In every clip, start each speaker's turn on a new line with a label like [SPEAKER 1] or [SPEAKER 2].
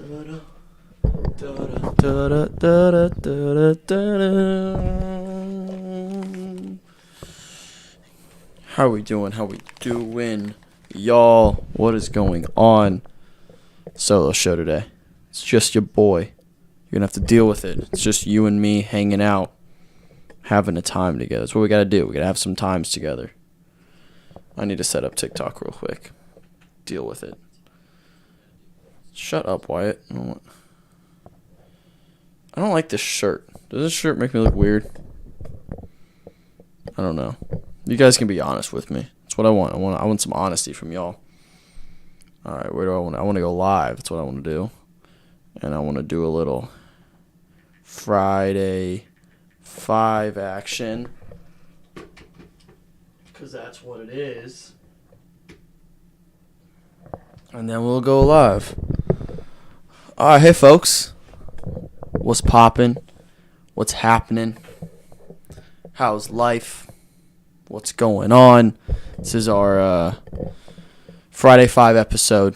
[SPEAKER 1] How we doing? Y'all, what is going on? Solo show today. It's just your boy. You're going to have to deal with it. It's just you and me hanging out, having a time together. That's what we got to do. We got to have some times together. I need to set up TikTok real quick. Deal with it. Shut up, Wyatt. I don't like this shirt. Does this shirt make me look weird? I don't know. You guys can be honest with me. That's what I want. I want some honesty from y'all. All right, where do I want? I want to go live. That's what I want to do. And I want to do a little Friday 5 action. Because that's what it is. And then we'll go live. All right, hey, folks. What's poppin'? What's happening? How's life? What's going on? This is our Friday 5 episode.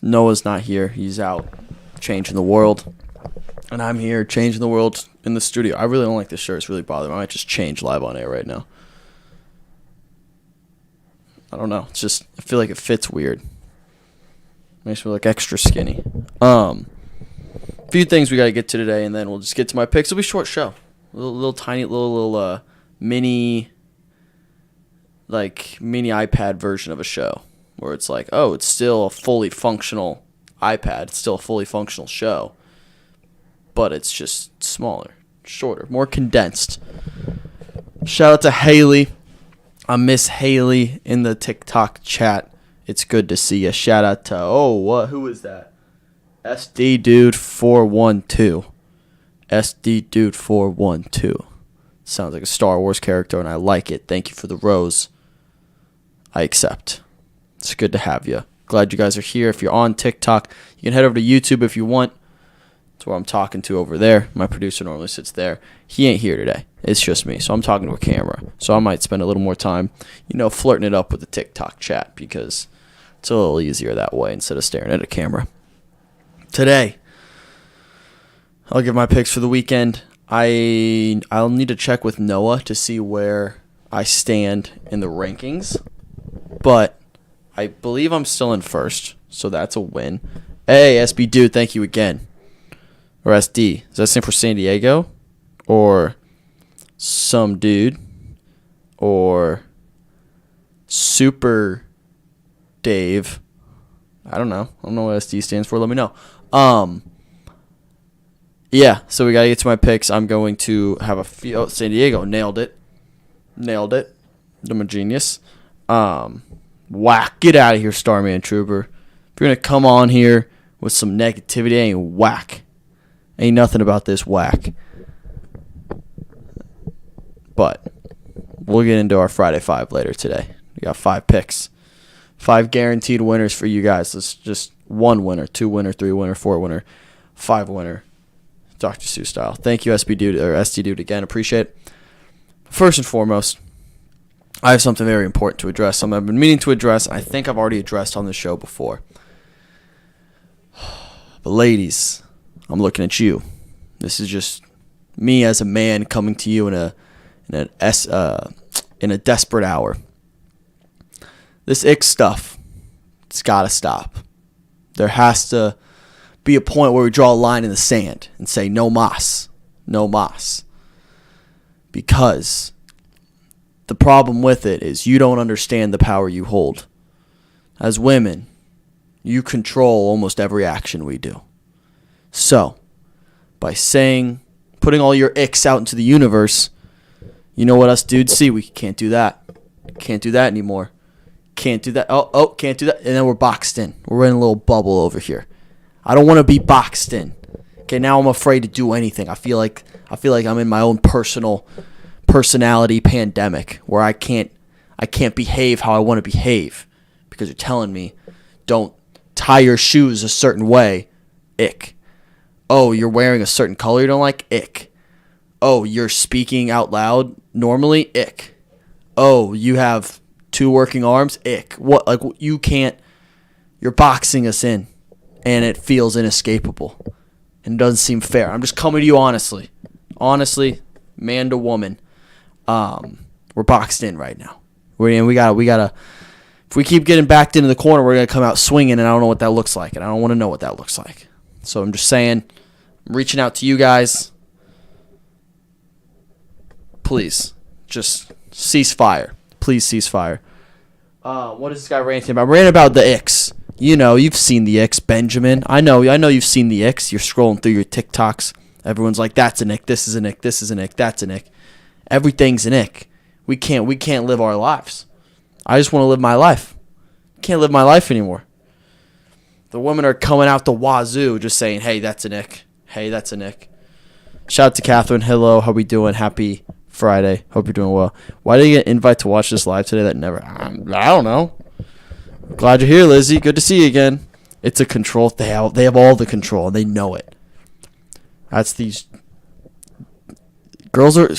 [SPEAKER 1] Noah's not here. He's out changing the world. And I'm here changing the world in the studio. I really don't like this shirt. It's really bothering me. I might just change live on air right now. I don't know. It's just, I feel like it fits weird. Makes me look extra skinny. Few things we got to get to today, and then we'll just get to my picks. It'll be a short show. Little tiny mini iPad version of a show where it's like, oh, it's still a fully functional iPad. It's still a fully functional show, but it's just smaller, shorter, more condensed. Shout out to Haley. I miss Haley in the TikTok chat. It's good to see you. Shout out to, who is that? SD Dude 412. SD Dude 412. Sounds like a Star Wars character, and I like it. Thank you for the rose. I accept. It's good to have you. Glad you guys are here. If you're on TikTok, you can head over to YouTube if you want. That's where I'm talking to over there. My producer normally sits there. He ain't here today. It's just me, so I'm talking to a camera. So I might spend a little more time, flirting it up with the TikTok chat because it's a little easier that way instead of staring at a camera. Today, I'll give my picks for the weekend. I'll need to check with Noah to see where I stand in the rankings, but I believe I'm still in first, so that's a win. Hey, SB Dude, thank you again. Or SD. Does that stand for San Diego? Or some dude? Or Super Dave? I don't know. I don't know what SD stands for. Let me know. Yeah, so we got to get to my picks. I'm going to have a few. Oh, San Diego. Nailed it. I'm a genius. Whack. Get out of here, Starman Trooper. If you're going to come on here with some negativity, ain't whack. Ain't nothing about this whack. But we'll get into our Friday 5 later today. We got 5 picks. 5 guaranteed winners for you guys. Let's just 1 winner, 2 winner, 3 winner, 4 winner, 5 winner. Dr. Seuss style. Thank you, SB Dude or SD Dude again. Appreciate it. First and foremost, I have something very important to address. Something I've been meaning to address. I think I've already addressed on the show before. But ladies, I'm looking at you. This is just me as a man coming to you in a desperate hour. This ick stuff, it's got to stop. There has to be a point where we draw a line in the sand and say no mas. No mas. Because the problem with it is you don't understand the power you hold. As women, you control almost every action we do. So, by putting all your icks out into the universe, you know what us dudes see? We can't do that. Can't do that anymore. Can't do that. Can't do that. And then we're boxed in. We're in a little bubble over here. I don't want to be boxed in. Okay, now I'm afraid to do anything. I feel like I'm in my own personality pandemic where I can't behave how I want to behave because you're telling me don't tie your shoes a certain way. Ick. Oh, you're wearing a certain color you don't like? Ick. Oh, you're speaking out loud normally? Ick. Oh, you have 2 working arms? Ick. What? Like, you can't. You're boxing us in. and it feels inescapable and doesn't seem fair. I'm just coming to you honestly, man to woman. We're boxed in right now. We gotta. If we keep getting backed into the corner, we're gonna come out swinging, and I don't know what that looks like, and I don't want to know what that looks like. So I'm just saying, I'm reaching out to you guys. Please, just cease fire. Please cease fire. What is this guy ranting about? I'm ranting about the icks. You know, you've seen the icks, Benjamin. I know you've seen the icks. You're scrolling through your TikToks. Everyone's like, that's an ick. This is an ick. This is an ick. That's an ick. Everything's an ick. We can't live our lives. I just want to live my life. Can't live my life anymore. The women are coming out the wazoo just saying, hey, that's an ick. Hey, that's an ick. Shout out to Catherine. Hello, how we doing? Happy Friday. Hope you're doing well. Why did you get an invite to watch this live today? That never. I don't know. Glad you're here, Lizzie. Good to see you again. It's a control. They have all the control, and they know it. That's these girls are.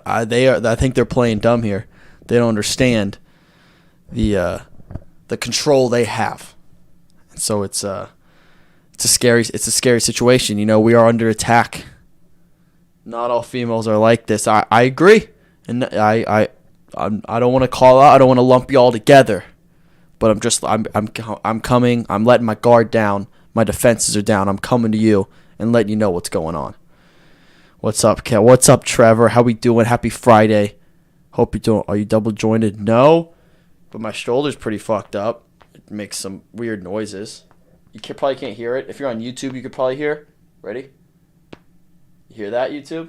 [SPEAKER 1] I think they're playing dumb here. They don't understand the control they have. So it's a scary situation. You know, we are under attack. Not all females are like this. I agree, and I don't want to call out. I don't want to lump you all together, but I'm coming. I'm letting my guard down. My defenses are down. I'm coming to you and letting you know what's going on. What's up, Kel? What's up, Trevor? How we doing? Happy Friday. Hope you're doing. Are you double jointed? No, but my shoulder's pretty fucked up. It makes some weird noises. You probably can't hear it. If you're on YouTube, you could probably hear. Ready? You hear that, YouTube?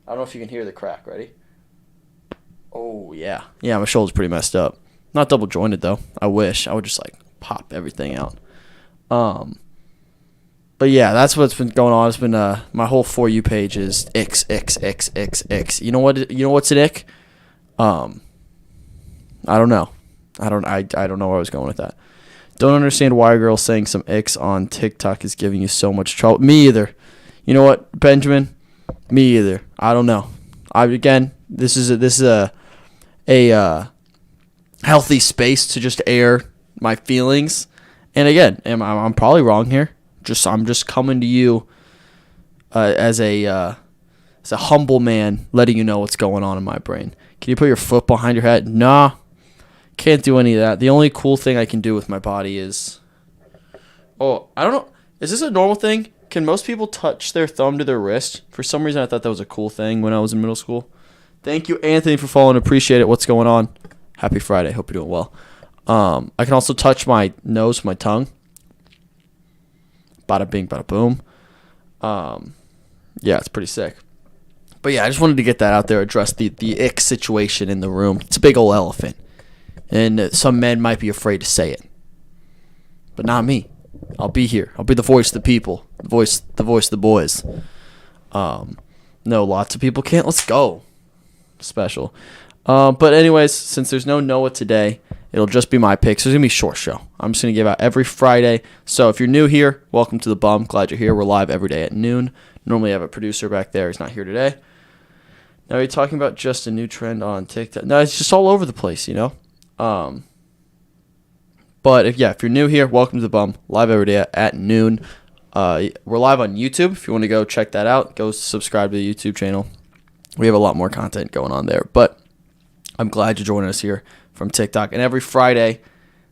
[SPEAKER 1] I don't know if you can hear the crack. Ready? Oh, yeah. Yeah, my shoulder's pretty messed up. Not double jointed, though. I wish. I would just, pop everything out. But yeah, that's what's been going on. It's been my whole For You page is X. You know what's an ick? I don't know. I don't know where I was going with that. Don't understand why a girl saying some icks on TikTok is giving you so much trouble. Me either. You know what, Benjamin? Me either. I don't know. This is a healthy space to just air my feelings. And again, I'm probably wrong here. I'm just coming to you as a humble man, letting you know what's going on in my brain. Can you put your foot behind your head? Nah, can't do any of that. The only cool thing I can do with my body is, I don't know. Is this a normal thing? Can most people touch their thumb to their wrist? For some reason, I thought that was a cool thing when I was in middle school. Thank you, Anthony, for following. Appreciate it. What's going on? Happy Friday. Hope you're doing well. I can also touch my nose with my tongue. Bada bing, bada boom. Yeah, it's pretty sick. But yeah, I just wanted to get that out there, address the ick situation in the room. It's a big old elephant. And some men might be afraid to say it. But not me. I'll be here. I'll be the voice of the people. The voice of the boys. No, lots of people can't. Let's go. Special. But anyways, since there's no Noah today, it'll just be my picks. There's going to be a short show. I'm just going to give out every Friday. So if you're new here, welcome to the Bum. Glad you're here. We're live every day at noon. Normally I have a producer back there. He's not here today. Now you're talking about just a new trend on TikTok. No, it's just all over the place, you know. But if you're new here, welcome to the Bum. Live every day at noon. We're live on YouTube. If you want to go check that out, go subscribe to the YouTube channel. We have a lot more content going on there. But I'm glad you're joining us here from TikTok. And every Friday,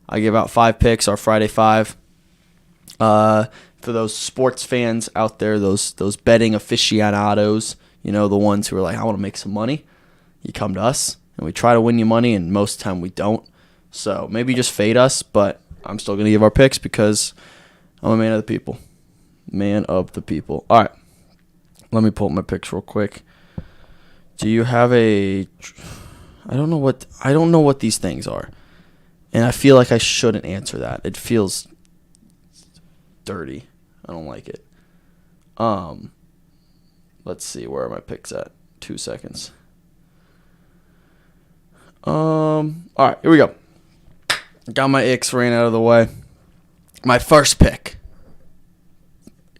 [SPEAKER 1] I give out 5 picks, our Friday 5. For those sports fans out there, those betting aficionados, you know, the ones who are like, I want to make some money. You come to us, and we try to win you money, and most of the time we don't. So maybe just fade us, but I'm still going to give our picks because I'm a man of the people. Man of the people. All right. Let me pull up my picks real quick. Do you have I don't know what these things are. And I feel like I shouldn't answer that. It feels dirty. I don't like it. Let's see, where are my picks at? 2 seconds. All right, here we go. Got my icks ran out of the way. My first pick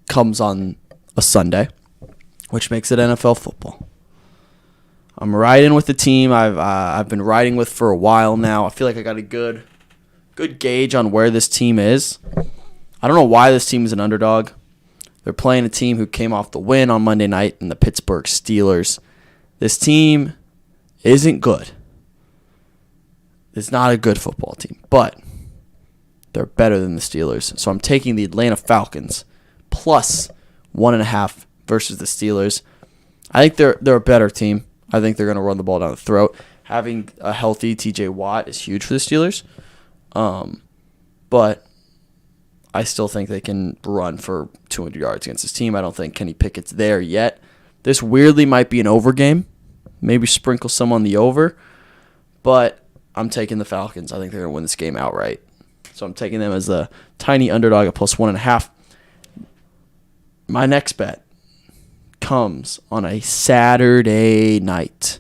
[SPEAKER 1] comes on a Sunday, which makes it NFL football. I'm riding with the team I've been riding with for a while now. I feel like I got a good gauge on where this team is. I don't know why this team is an underdog. They're playing a team who came off the win on Monday night in the Pittsburgh Steelers. This team isn't good. It's not a good football team, but they're better than the Steelers. So I'm taking the Atlanta Falcons plus 1.5 versus the Steelers. I think they're a better team. I think they're going to run the ball down the throat. Having a healthy TJ Watt is huge for the Steelers. But I still think they can run for 200 yards against this team. I don't think Kenny Pickett's there yet. This weirdly might be an over game. Maybe sprinkle some on the over. But I'm taking the Falcons. I think they're going to win this game outright. So I'm taking them as a tiny underdog at plus 1.5. My next bet comes on a Saturday night.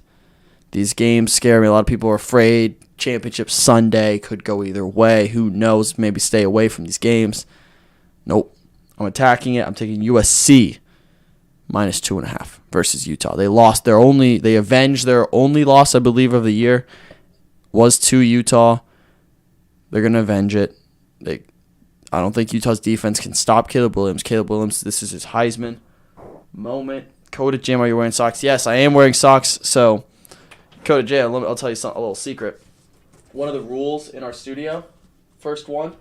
[SPEAKER 1] These games scare me. A lot of people are afraid. Championship Sunday could go either way. Who knows? Maybe stay away from these games. Nope. I'm attacking it. I'm taking USC minus 2.5 versus Utah. They avenged their only loss, I believe, of the year was to Utah. They're going to avenge it. I don't think Utah's defense can stop Caleb Williams. Caleb Williams, this is his Heisman moment. Coda Jam, are you wearing socks? Yes, I am wearing socks. So, Coda Jam, I'll tell you a little secret. One of the rules in our studio, first one,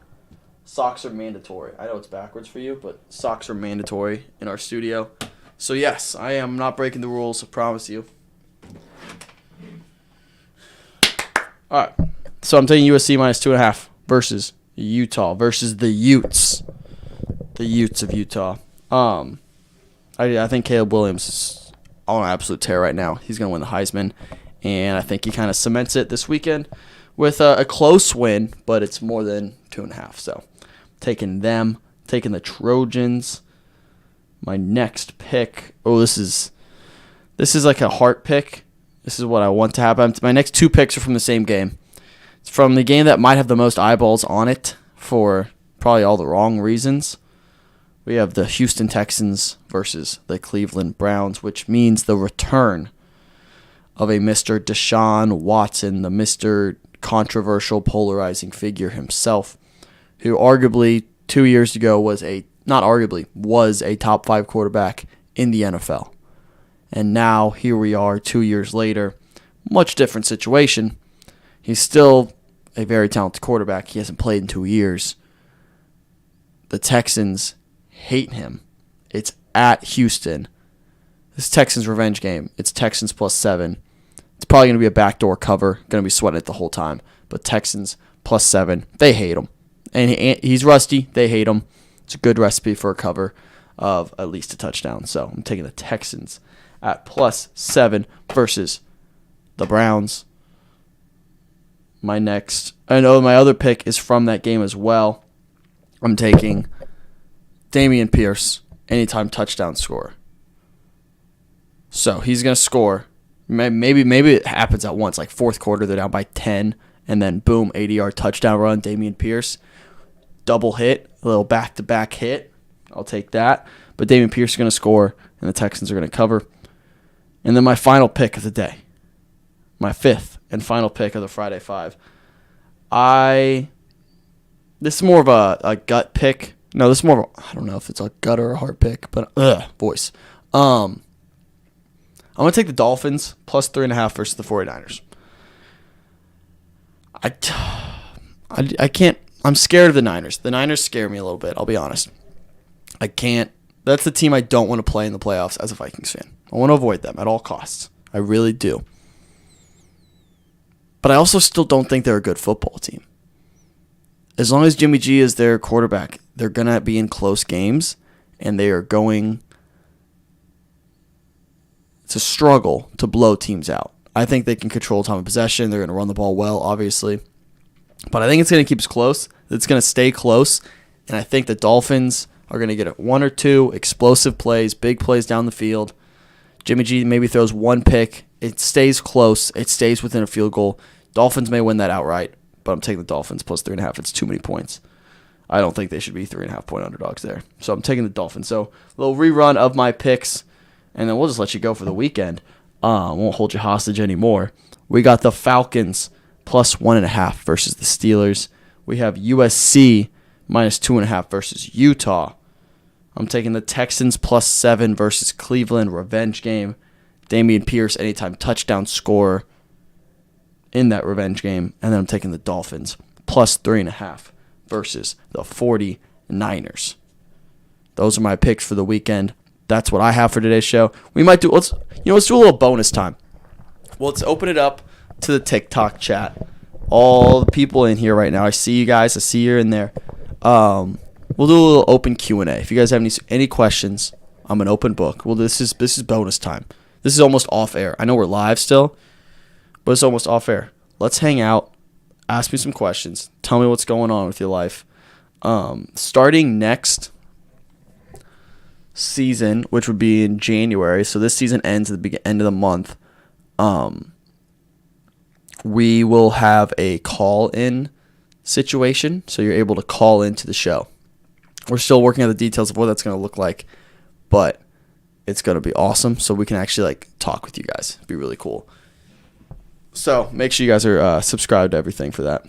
[SPEAKER 1] socks are mandatory. I know it's backwards for you, but socks are mandatory in our studio. So, yes, I am not breaking the rules, I promise you. All right. So, I'm taking USC minus 2.5 versus Utah, versus the Utes. The Utes of Utah. I think Caleb Williams is on an absolute tear right now. He's going to win the Heisman, and I think he kind of cements it this weekend with a close win, but it's more than 2.5. So, taking them, taking the Trojans. My next pick. Oh, this is like a heart pick. This is what I want to happen. My next two picks are from the same game. It's from the game that might have the most eyeballs on it for probably all the wrong reasons. We have the Houston Texans versus the Cleveland Browns, which means the return of a Mr. Deshaun Watson, the Mr. controversial, polarizing figure himself, who arguably 2 years ago was a top 5 quarterback in the NFL. And now here we are 2 years later, much different situation. He's still a very talented quarterback. He hasn't played in 2 years. The Texans hate him. It's at Houston. This Texans revenge game. It's Texans plus 7. It's probably going to be a backdoor cover. Going to be sweating it the whole time. But Texans plus 7. They hate him. And he's rusty. They hate him. It's a good recipe for a cover of at least a touchdown. So I'm taking the Texans at plus 7 versus the Browns. My other pick is from that game as well. I'm taking Dameon Pierce, anytime touchdown scorer. So he's going to score. Maybe it happens at once, like fourth quarter, they're down by 10, and then boom, 80-yard touchdown run, Dameon Pierce. Double hit, a little back-to-back hit. I'll take that. But Dameon Pierce is going to score, and the Texans are going to cover. And then my final pick of the day, my fifth and final pick of the Friday Five. This is more of a gut pick. No, this is more of I don't know if it's a gut or a heart pick, but voice. I'm going to take the Dolphins plus 3.5 versus the 49ers. I can't. I'm scared of the Niners. The Niners scare me a little bit, I'll be honest. I can't. That's the team I don't want to play in the playoffs as a Vikings fan. I want to avoid them at all costs. I really do. But I also still don't think they're a good football team. As long as Jimmy G is their quarterback, they're going to be in close games, and they are going to struggle to blow teams out. I think they can control time of possession. They're going to run the ball well, obviously. But I think it's going to keep us close. It's going to stay close. And I think the Dolphins are going to get 1 or 2 explosive plays, big plays down the field. Jimmy G maybe throws 1 pick. It stays close. It stays within a field goal. Dolphins may win that outright, but I'm taking the Dolphins plus 3.5. It's too many points. I don't think they should be 3.5-point underdogs there. So I'm taking the Dolphins. So a little rerun of my picks, and then we'll just let you go for the weekend. Won't hold you hostage anymore. We got the Falcons plus 1.5 versus the Steelers. We have USC -2.5 versus Utah. I'm taking the Texans +7 versus Cleveland, revenge game. Dameon Pierce, anytime touchdown scorer in that revenge game. And then I'm taking the Dolphins +3.5 versus the 49ers. Those are my picks for the weekend. That's what I have for today's show. We might do, let's do a little bonus time. Well, let's open it up to the TikTok chat. All the people in here right now, I see you guys. I see you're in there. We'll do a little open Q&A. If you guys have any questions, I'm an open book. Well, this is bonus time. This is almost off air. I know we're live still, but it's almost off air. Let's hang out. Ask me some questions. Tell me what's going on with your life. Starting next season, which would be in January. So this season ends at the end of the month. We will have a call-in situation, so you're able to call into the show. We're still working on the details of what that's going to look like, but it's going to be awesome, so we can actually talk with you guys. It'd be really cool. So make sure you guys are subscribed to everything for that.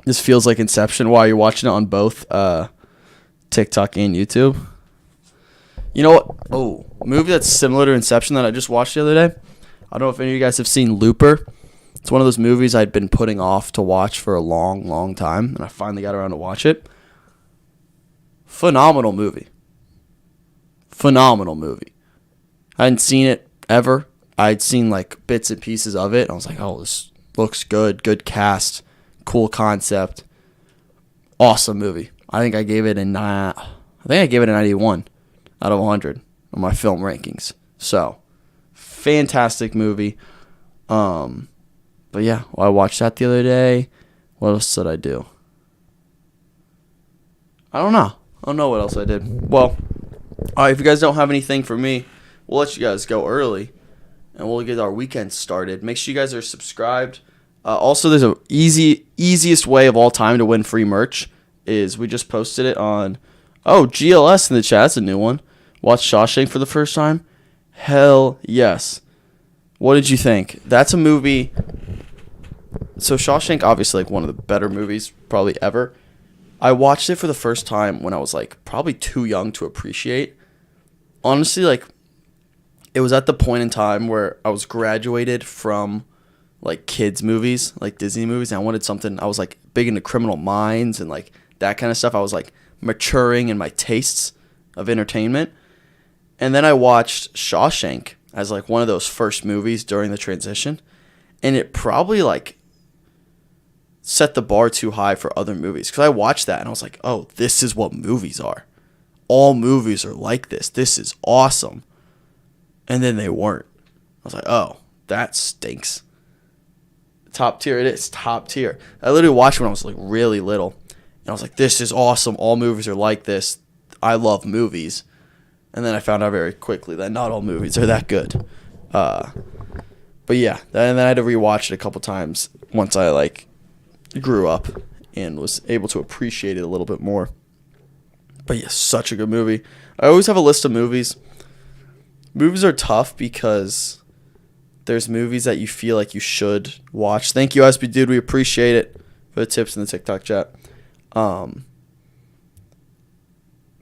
[SPEAKER 1] This feels like Inception while you're watching it on both TikTok and YouTube. You know what? Oh, a movie that's similar to Inception that I just watched the other day. I don't know if any of you guys have seen Looper. It's one of those movies I'd been putting off to watch for a long, long time, and I finally got around to watch it. Phenomenal movie. Phenomenal movie. I hadn't seen it ever. I'd seen bits and pieces of it, and I was like, oh, this looks good. Good cast. Cool concept. Awesome movie. I think I gave it a 91 out of 100 on my film rankings. So, fantastic movie. But yeah, I watched that the other day. What else did I do? I don't know what else I did. Well, all right, if you guys don't have anything for me, we'll let you guys go early, and we'll get our weekend started. Make sure you guys are subscribed. Also, there's a easiest way of all time to win free merch is we just posted it on, GLS in the chat. That's a new one. Watch Shawshank for the first time? Hell yes. What did you think? That's a movie. So Shawshank, obviously one of the better movies probably ever. I watched it for the first time when I was probably too young to appreciate. Honestly, it was at the point in time where I was graduated from kids movies, Disney movies, and I wanted something. I was big into Criminal Minds and that kind of stuff. I was maturing in my tastes of entertainment. And then I watched Shawshank as one of those first movies during the transition, and it probably set the bar too high for other movies, because I watched that and I was like, oh, this is what movies are. All movies are like this. This is awesome. And then they weren't. I was like, oh, that stinks. Top tier it is. Top tier. I literally watched it when I was really little, and I was like, this is awesome. All movies are like this. I love movies. And then I found out very quickly that not all movies are that good. But yeah, and then I had to rewatch it a couple times once I grew up and was able to appreciate it a little bit more. But yeah, such a good movie. I always have a list of movies. Movies are tough because there's movies that you feel like you should watch. Thank you, SB Dude. We appreciate it for the tips in the TikTok chat.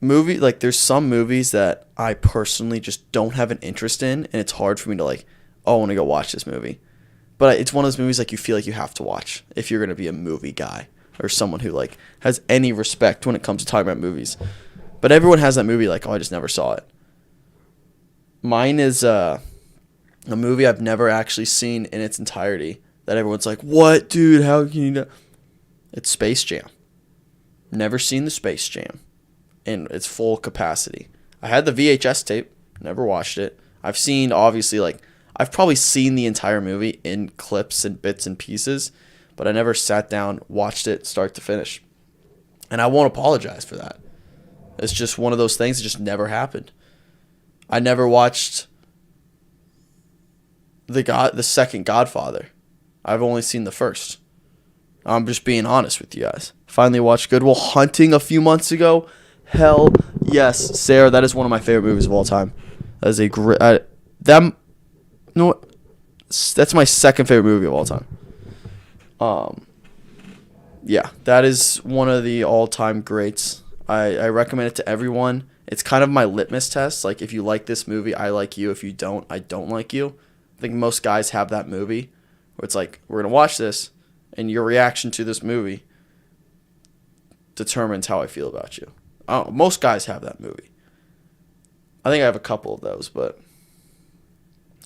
[SPEAKER 1] There's some movies that I personally just don't have an interest in, and it's hard for me to I want to go watch this movie. But it's one of those movies you feel like you have to watch if you're going to be a movie guy or someone who has any respect when it comes to talking about movies. But everyone has that movie I just never saw it. Mine is a movie I've never actually seen in its entirety that everyone's like, what, dude, how can you know? It's Space Jam. Never seen the Space Jam in its full capacity. I had the VHS tape, never watched it. I've seen, obviously, I've probably seen the entire movie in clips and bits and pieces, but I never sat down, watched it start to finish. And I won't apologize for that. It's just one of those things that just never happened. I never watched the second Godfather. I've only seen the first. I'm just being honest with you guys. Finally watched Good Will Hunting a few months ago. Hell yes, Sarah, that is one of my favorite movies of all time. That is a great... that's my second favorite movie of all time. Yeah, that is one of the all-time greats. I recommend it to everyone. It's kind of my litmus test. Like, if you like this movie, I like you. If you don't, I don't like you. I think most guys have that movie where it's like, we're going to watch this, and your reaction to this movie determines how I feel about you. Most guys have that movie. I think I have a couple of those, but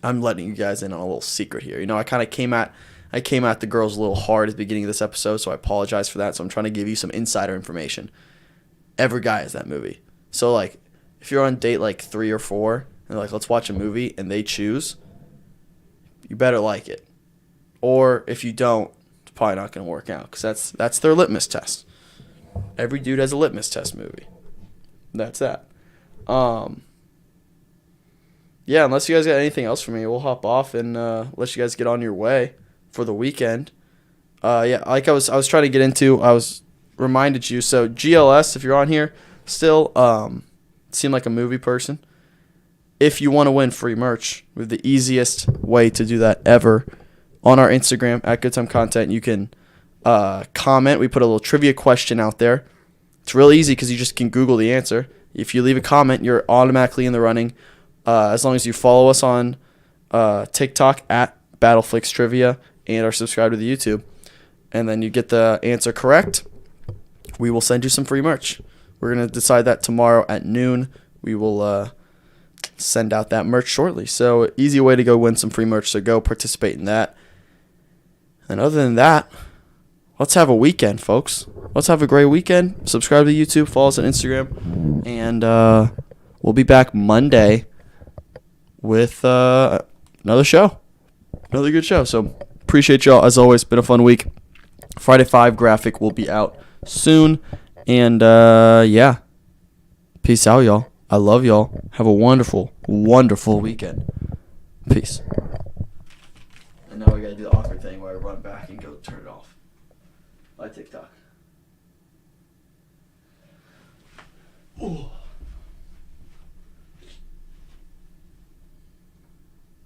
[SPEAKER 1] I'm letting you guys in on a little secret here. You know, I kind of came at the girls a little hard at the beginning of this episode, so I apologize for that. So I'm trying to give you some insider information. Every guy has that movie. So, like, if you're on date, like, 3 or 4, and they're like, let's watch a movie, and they choose, you better like it. Or if you don't, it's probably not going to work out, because that's their litmus test. Every dude has a litmus test movie. That's that. Yeah, unless you guys got anything else for me, we'll hop off and let you guys get on your way for the weekend. Yeah, like I was trying to get into, I was reminded you. So GLS, if you're on here, still seem like a movie person. If you want to win free merch, we have the easiest way to do that ever on our Instagram at Good Time Content. You can comment. We put a little trivia question out there. It's real easy because you just can Google the answer. If you leave a comment, you're automatically in the running. As long as you follow us on TikTok at Battleflix Trivia and are subscribed to the YouTube, and then you get the answer correct, we will send you some free merch. We're going to decide that tomorrow at noon. We will send out that merch shortly. So easy way to go win some free merch, so go participate in that. And other than that, let's have a weekend, folks. Let's have a great weekend. Subscribe to YouTube, follow us on Instagram, and we'll be back Monday with another show. Another good show. So appreciate y'all. As always, been a fun week. Friday 5 graphic will be out soon. And yeah. Peace out, y'all. I love y'all. Have a wonderful, wonderful weekend. Peace. And now we gotta do the awkward thing where I run back and go turn it off. My TikTok.